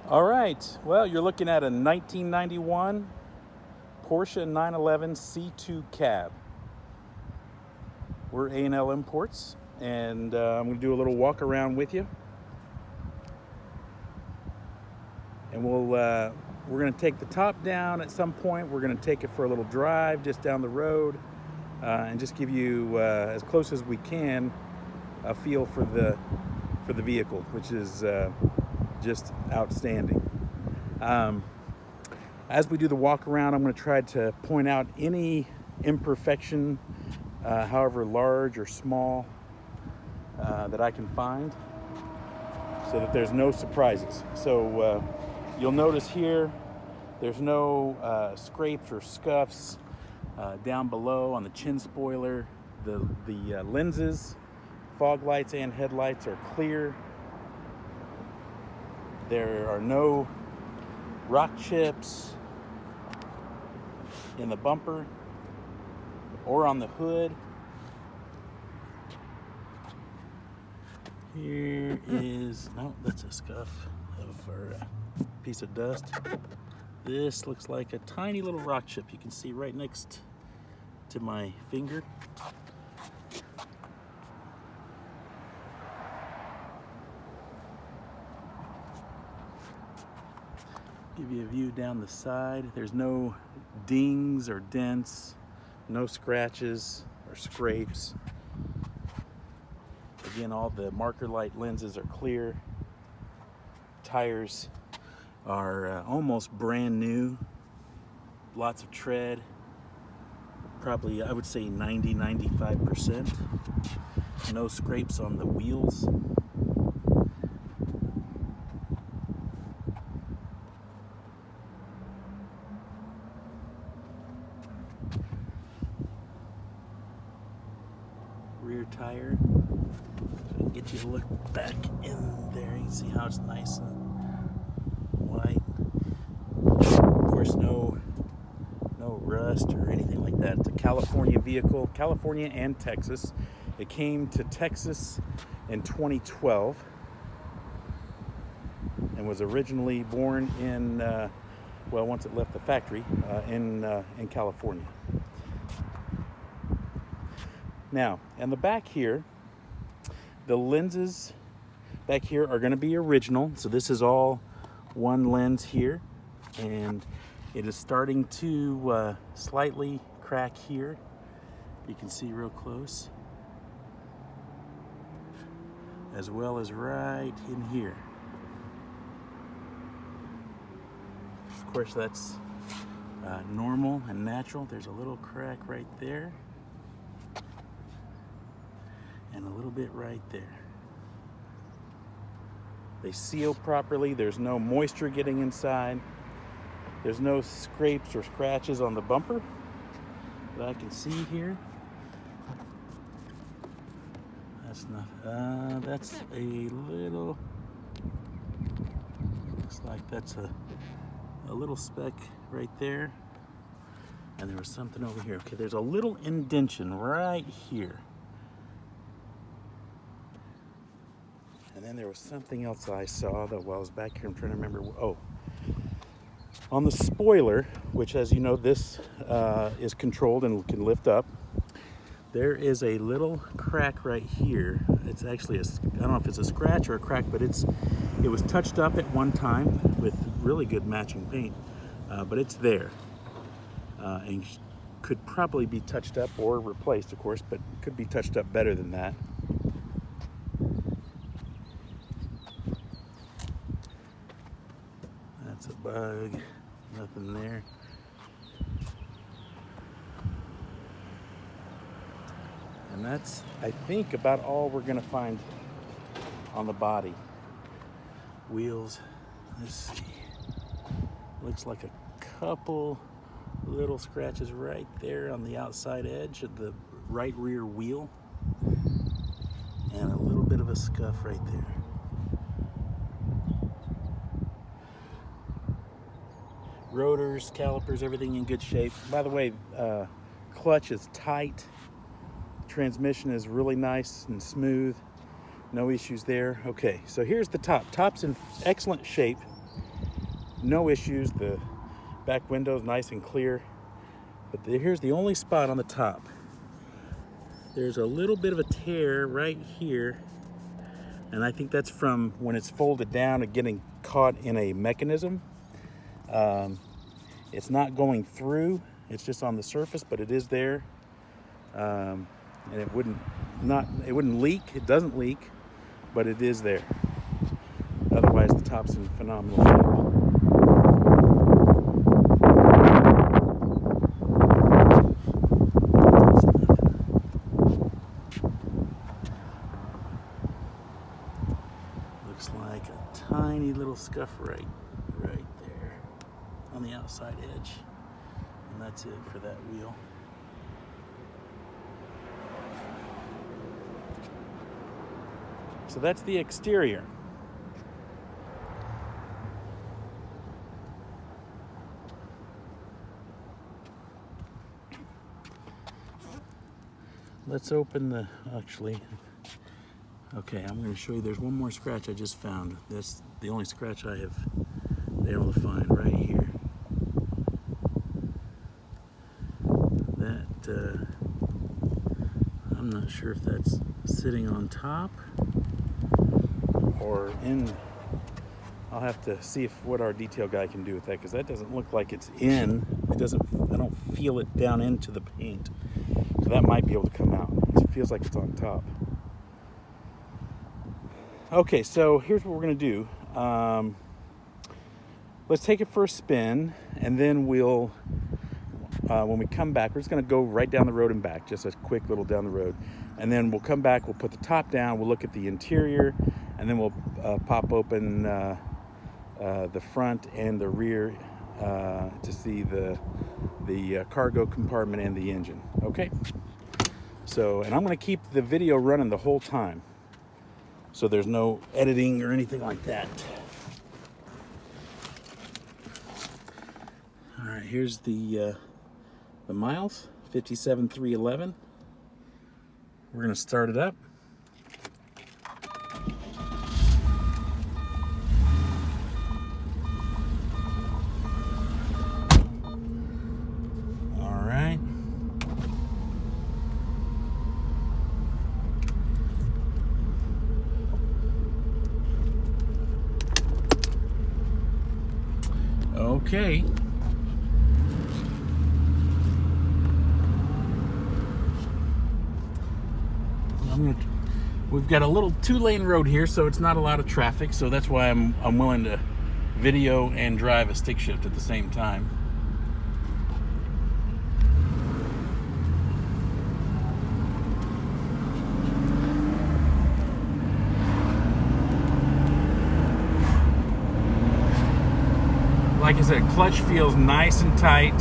All right, well, you're looking at a 1991 Porsche 911 C2 cab. We're A&L Imports, and I'm going to do a little walk around with you. And we're going to take the top down at some point. We're going to take it for a little drive just down the road, and just give you as close as we can a feel for the vehicle, which is just outstanding. As we do the walk around, I'm going to try to point out any imperfection, however large or small, that I can find, so that there's no surprises. So you'll notice here there's no scrapes or scuffs down below on the chin spoiler. The lenses, fog lights and headlights are clear. There are no rock chips in the bumper or on the hood. Here is, no, that's a scuff or a piece of dust. This looks like a tiny little rock chip you can see right next to my finger. Give you a view down the side. There's no dings or dents, no scratches or scrapes. Again, all the marker light lenses are clear. Tires are almost brand new. Lots of tread. Probably, I would say 90-95%. No scrapes on the wheels. Rear tire. So get you to look back in there. You can see how it's nice and white. Of course, no rust or anything like that. It's a California vehicle, California and Texas. It came to Texas in 2012 and was originally born in, once it left the factory, in California. Now, in the back here, the lenses back here are going to be original. So this is all one lens here, and it is starting to slightly crack here. You can see real close, as well as right in here. Of course, that's normal and natural. There's a little crack right there, and a little bit right there. They seal properly. There's no moisture getting inside. There's no scrapes or scratches on the bumper that I can see here. That's not, that's a little, looks like that's a little speck right there. And there was something over here. Okay, there's a little indentation right here. And then there was something else I saw that while I was back here, I'm trying to remember. Oh, on the spoiler, which, as you know, this is controlled and can lift up, there is a little crack right here. It's actually, I don't know if it's a scratch or a crack, but it was touched up at one time with really good matching paint, but it's there. And could probably be touched up or replaced, of course, but could be touched up better than that. That's a bug, nothing there. And that's, I think, about all we're gonna find on the body. Wheels, let's see. Looks like a couple little scratches right there on the outside edge of the right rear wheel. And a little bit of a scuff right there. Rotors, calipers, everything in good shape. By the way, clutch is tight. Transmission is really nice and smooth. No issues there. Okay, so here's the top. Top's in excellent shape. no issues. The back window is nice and clear. But here's the only spot on the top. There's a little bit of a tear right here. And I think that's from when it's folded down and getting caught in a mechanism. It's not going through, it's just on the surface, but it is there. And it wouldn't leak, it doesn't leak, but it is there. Otherwise the top's in phenomenal shape. Looks like a tiny little scuff right there on the outside edge. And that's it for that wheel. So that's the exterior. Let's open the, actually, okay, I'm going to show you, there's one more scratch I just found. That's the only scratch I have been able to find right here. That, I'm not sure if that's sitting on top or in. I'll have to see what our detail guy can do with that, because that doesn't look like it's in. It doesn't, I don't feel it down into the paint. So that might be able to come out. It feels like it's on top. Okay, so here's what we're gonna do. Let's take it for a spin, and then we'll, when we come back, we're just gonna go right down the road and back, just a quick little down the road. And then we'll come back, we'll put the top down, we'll look at the interior, and then we'll pop open the front and the rear to see the cargo compartment and the engine. Okay, so, and I'm going to keep the video running the whole time, so there's no editing or anything like that. All right, here's the miles, 57,311. We're going to start it up. Okay. We've got a little 2-lane road here, so it's not a lot of traffic, so that's why I'm willing to video and drive a stick shift at the same time. Like I said, clutch feels nice and tight.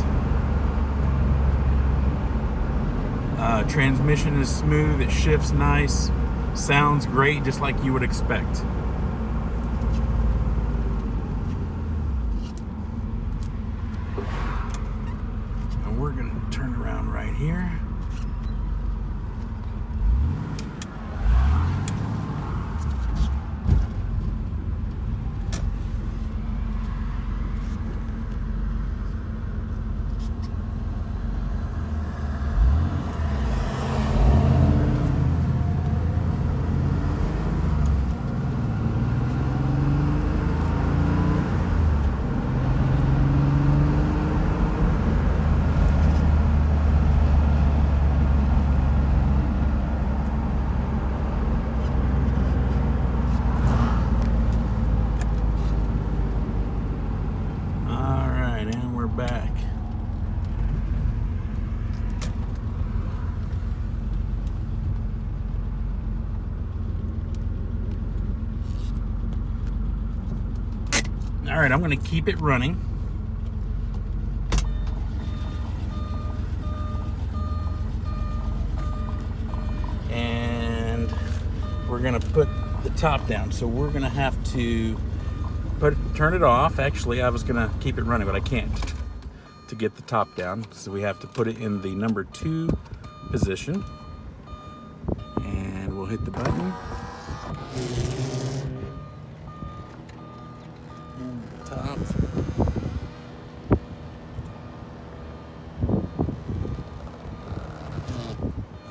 Transmission is smooth, it shifts nice, sounds great, just like you would expect. And we're gonna turn around right here. Back. All right, I'm going to keep it running. And we're going to put the top down. So we're going to have to turn it off. Actually, I was going to keep it running, but I can't to get the top down. So we have to put it in the number 2 position. And we'll hit the button. And the top.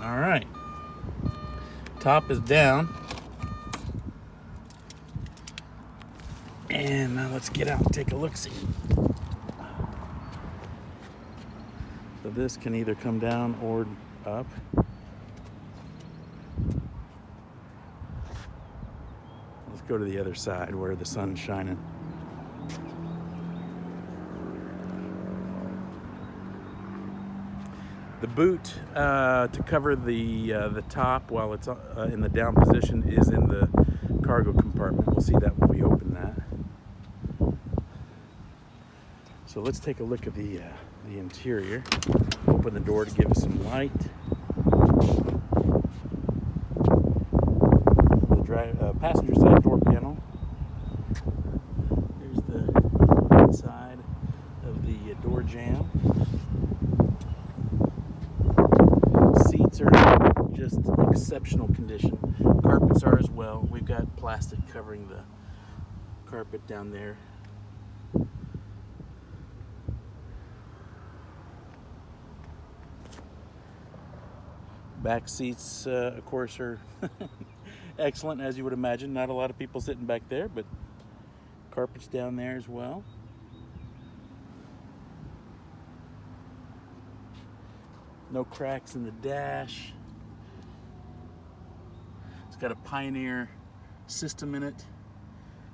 All right. Top is down. And now let's get out and take a look-see. So this can either come down or up. Let's go to the other side where the sun's shining. The boot to cover the top while it's in the down position is in the cargo compartment. We'll see that when we open that. So let's take a look at the interior. Open the door to give us some light. The passenger side door panel. Here's the inside of the door jamb. Seats are just exceptional condition. Carpets are as well. We've got plastic covering the carpet down there. Back seats, of course, are excellent, as you would imagine. Not a lot of people sitting back there, but carpets down there as well. No cracks in the dash. It's got a Pioneer system in it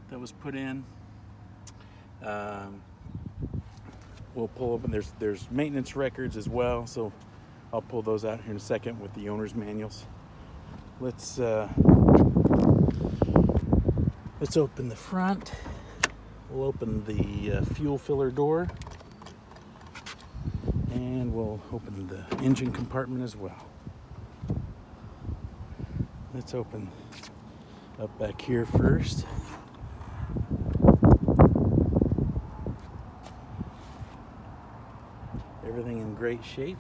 that was put in. We'll pull open. There's maintenance records as well, so I'll pull those out here in a second with the owner's manuals. Let's open the front. We'll open the fuel filler door, and we'll open the engine compartment as well. Let's open up back here first. Everything in great shape.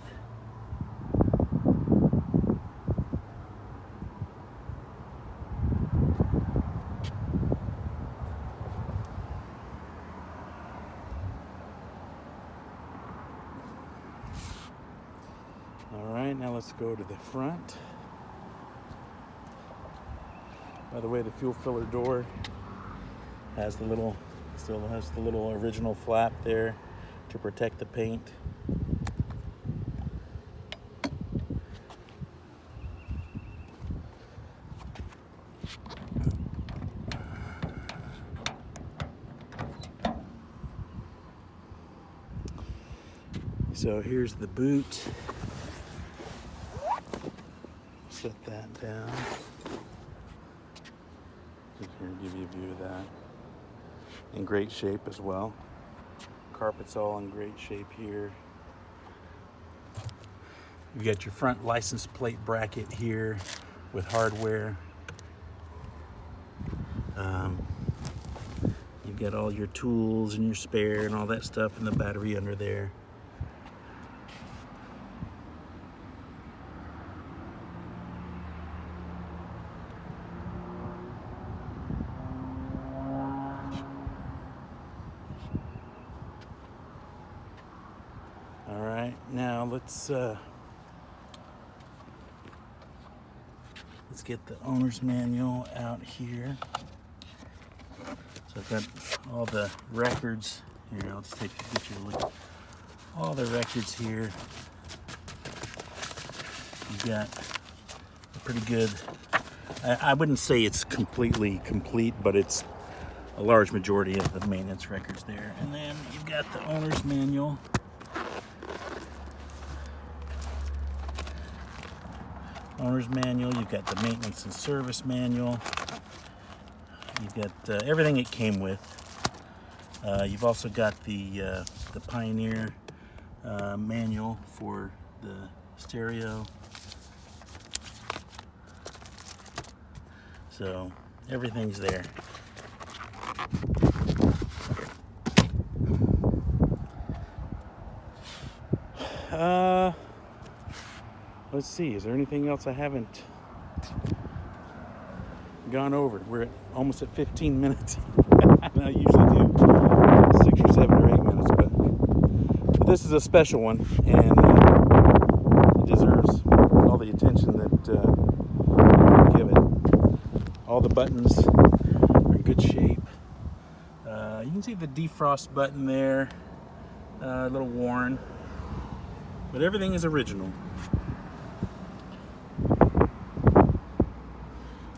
All right, now let's go to the front. By the way, the fuel filler door has still has the little original flap there to protect the paint. So here's the boot. Set that down. Just here to give you a view of that. In great shape as well. Carpet's all in great shape here. You got your front license plate bracket here with hardware. You've got all your tools and your spare and all that stuff and the battery under there. All right, now let's get the owner's manual out here. So I've got all the records here. I'll just get you a look. All the records here. You've got a pretty good. I wouldn't say it's completely complete, but it's a large majority of the maintenance records there. And then you've got the owner's manual. Owner's manual, you've got the maintenance and service manual, you've got everything it came with. You've also got the Pioneer manual for the stereo. So everything's there. Let's see, is there anything else I haven't gone over? We're almost at 15 minutes. I usually do. this is a special one, and it deserves all the attention that we give it. All the buttons are in good shape. You can see the defrost button there, a little worn, but everything is original.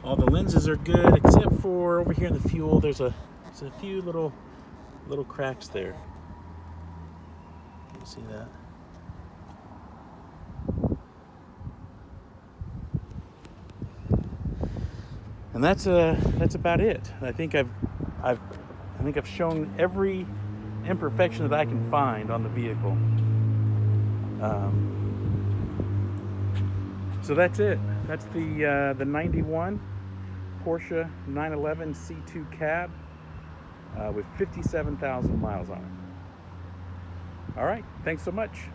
All the lenses are good, except for over here in the fuel. There's a few little cracks there. You see that? And that's about it. I think I've shown every imperfection that I can find on the vehicle. So that's it. That's the 91 Porsche 911 C2 cab with 57,000 miles on it. All right, thanks so much.